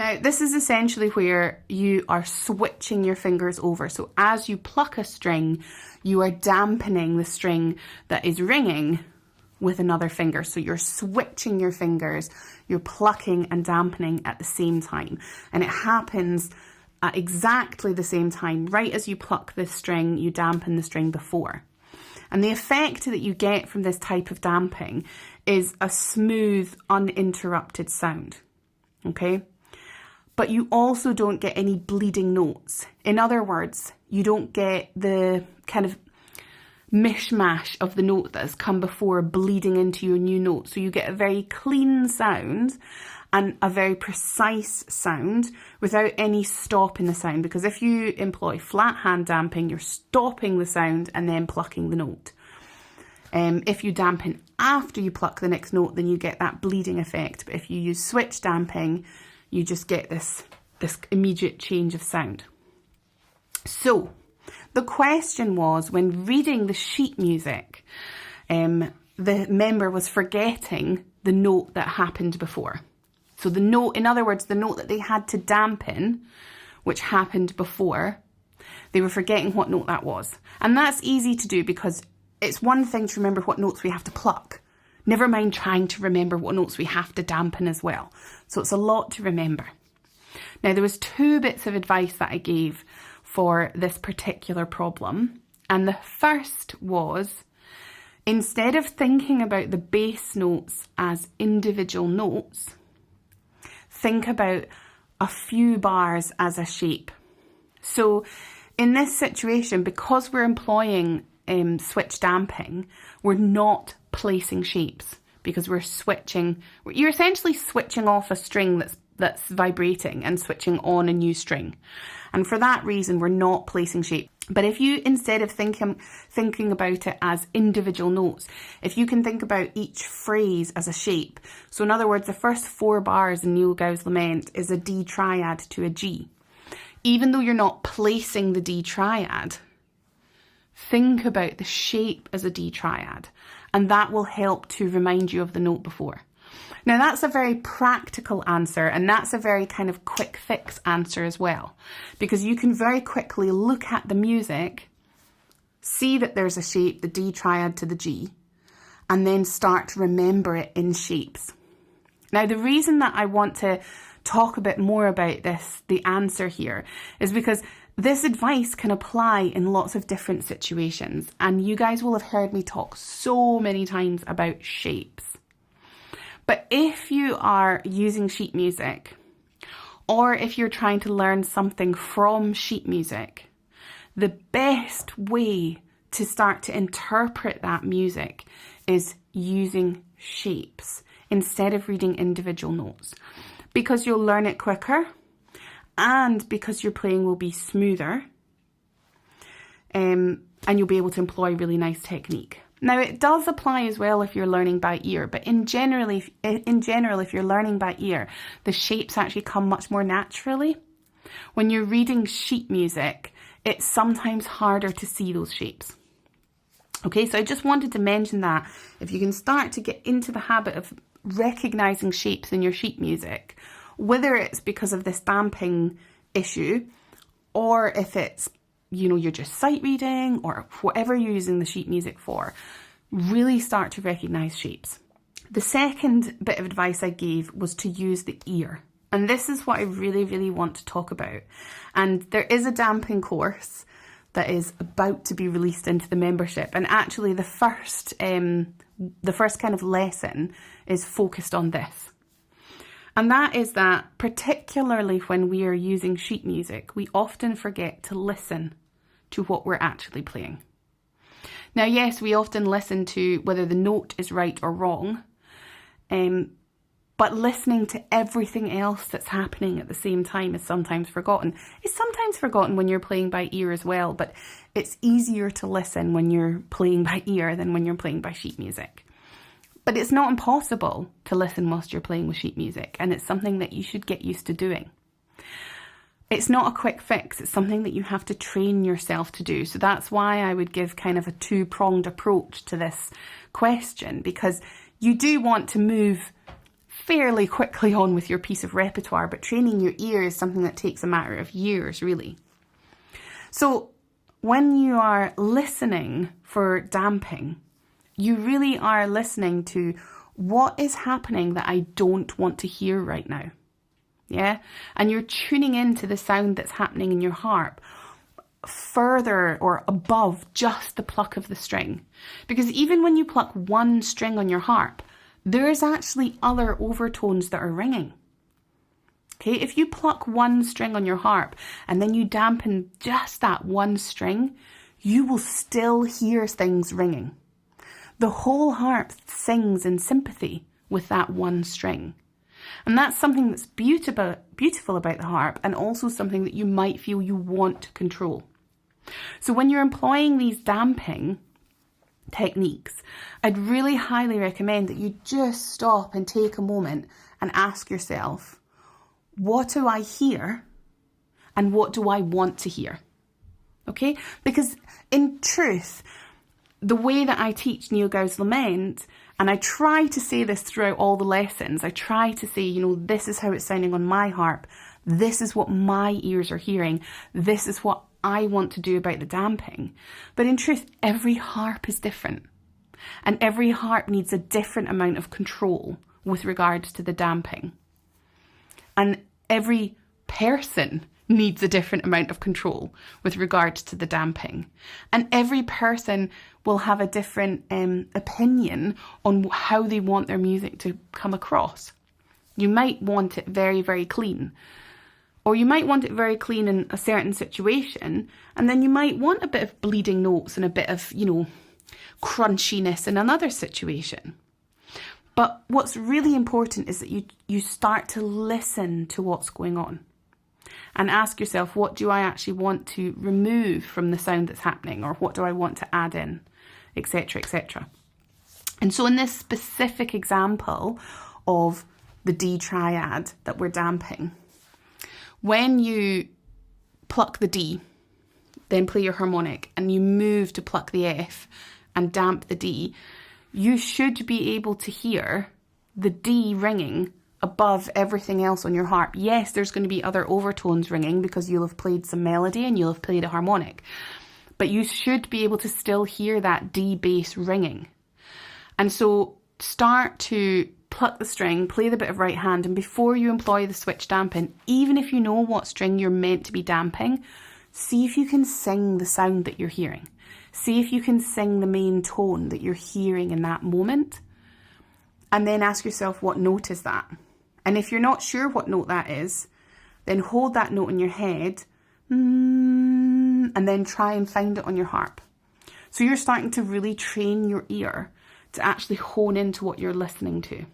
Now, this is essentially where you are switching your fingers over. So as you pluck a string, you are dampening the string that is ringing with another finger. So you're switching your fingers, you're plucking and dampening at the same time. And it happens at exactly the same time. Right as you pluck the string, you dampen the string before. And the effect that you get from this type of damping is a smooth, uninterrupted sound. Okay? But you also don't get any bleeding notes. In other words, you don't get the kind of mishmash of the note that has come before bleeding into your new note. So you get a very clean sound and a very precise sound without any stop in the sound. Because if you employ flat hand damping, you're stopping the sound and then plucking the note. If you dampen after you pluck the next note, then you get that bleeding effect. But if you use switch damping, you just get this immediate change of sound. So the question was, when reading the sheet music, the member was forgetting the note that happened before. So the note, in other words, the note that they had to dampen, which happened before, they were forgetting what note that was. And that's easy to do because it's one thing to remember what notes we have to pluck. Never mind trying to remember what notes we have to dampen as well. So it's a lot to remember. Now, there was 2 bits of advice that I gave for this particular problem. And the first was, instead of thinking about the bass notes as individual notes, think about a few bars as a shape. So in this situation, because we're employing switch damping, we're not placing shapes because you're essentially switching off a string that's vibrating and switching on a new string. And for that reason, we're not placing shapes. But if you, instead of thinking about it as individual notes, if you can think about each phrase as a shape. So in other words, the first 4 bars in Neil Gau's Lament is a D triad to a G. Even though you're not placing the D triad, think about the shape as a D triad, and that will help to remind you of the note before. Now, that's a very practical answer, and that's a very kind of quick fix answer as well, because you can very quickly look at the music, see that there's a shape, the D triad to the G, and then start to remember it in shapes. Now, the reason that I want to talk a bit more about this, the answer here, is because this advice can apply in lots of different situations, and you guys will have heard me talk so many times about shapes. But if you are using sheet music, or if you're trying to learn something from sheet music, the best way to start to interpret that music is using shapes instead of reading individual notes, because you'll learn it quicker and because your playing will be smoother, and you'll be able to employ really nice technique. Now, it does apply as well if you're learning by ear, but in general, if you're learning by ear, the shapes actually come much more naturally. When you're reading sheet music, it's sometimes harder to see those shapes. Okay, so I just wanted to mention that if you can start to get into the habit of recognizing shapes in your sheet music, whether it's because of this damping issue, or if it's, you're just sight reading or whatever you're using the sheet music for, really start to recognize shapes. The second bit of advice I gave was to use the ear. And this is what I really, really want to talk about. And there is a damping course that is about to be released into the membership. And actually the first kind of lesson is focused on this. And that is that, particularly when we are using sheet music, we often forget to listen to what we're actually playing. Now, yes, we often listen to whether the note is right or wrong, but listening to everything else that's happening at the same time is sometimes forgotten. It's sometimes forgotten when you're playing by ear as well, but it's easier to listen when you're playing by ear than when you're playing by sheet music. But it's not impossible to listen whilst you're playing with sheet music, and it's something that you should get used to doing. It's not a quick fix, it's something that you have to train yourself to do. So that's why I would give kind of a 2-pronged approach to this question, because you do want to move fairly quickly on with your piece of repertoire, but training your ear is something that takes a matter of years, really. So when you are listening for damping, you really are listening to what is happening that I don't want to hear right now. Yeah? And you're tuning into the sound that's happening in your harp further or above just the pluck of the string. Because even when you pluck one string on your harp, there's actually other overtones that are ringing. Okay, if you pluck one string on your harp and then you dampen just that one string, you will still hear things ringing. The whole harp sings in sympathy with that one string. And that's something that's beautiful about the harp, and also something that you might feel you want to control. So when you're employing these damping techniques, I'd really highly recommend that you just stop and take a moment and ask yourself, what do I hear and what do I want to hear? Okay? Because in truth, the way that I teach Neil Gau's Lament, and I try to say this throughout all the lessons, I try to say, this is how it's sounding on my harp, this is what my ears are hearing, this is what I want to do about the damping. But in truth, every harp is different. And every harp needs a different amount of control with regards to the damping. And every person needs a different amount of control with regards to the damping. And every person will have a different opinion on how they want their music to come across. You might want it very, very clean. Or you might want it very clean in a certain situation, and then you might want a bit of bleeding notes and a bit of, crunchiness in another situation. But what's really important is that you start to listen to what's going on and ask yourself, what do I actually want to remove from the sound that's happening, or what do I want to add in, etc., etc. And so in this specific example of the D triad that we're damping, when you pluck the D, then play your harmonic, and you move to pluck the F and damp the D, you should be able to hear the D ringing above everything else on your harp. Yes, there's going to be other overtones ringing because you'll have played some melody and you'll have played a harmonic, but you should be able to still hear that D bass ringing. And so start to pluck the string, play the bit of right hand, and before you employ the switch damping, even if you know what string you're meant to be damping, see if you can sing the sound that you're hearing. See if you can sing the main tone that you're hearing in that moment. And then ask yourself, what note is that? And if you're not sure what note that is, then hold that note in your head, and then try and find it on your harp. So you're starting to really train your ear to actually hone into what you're listening to.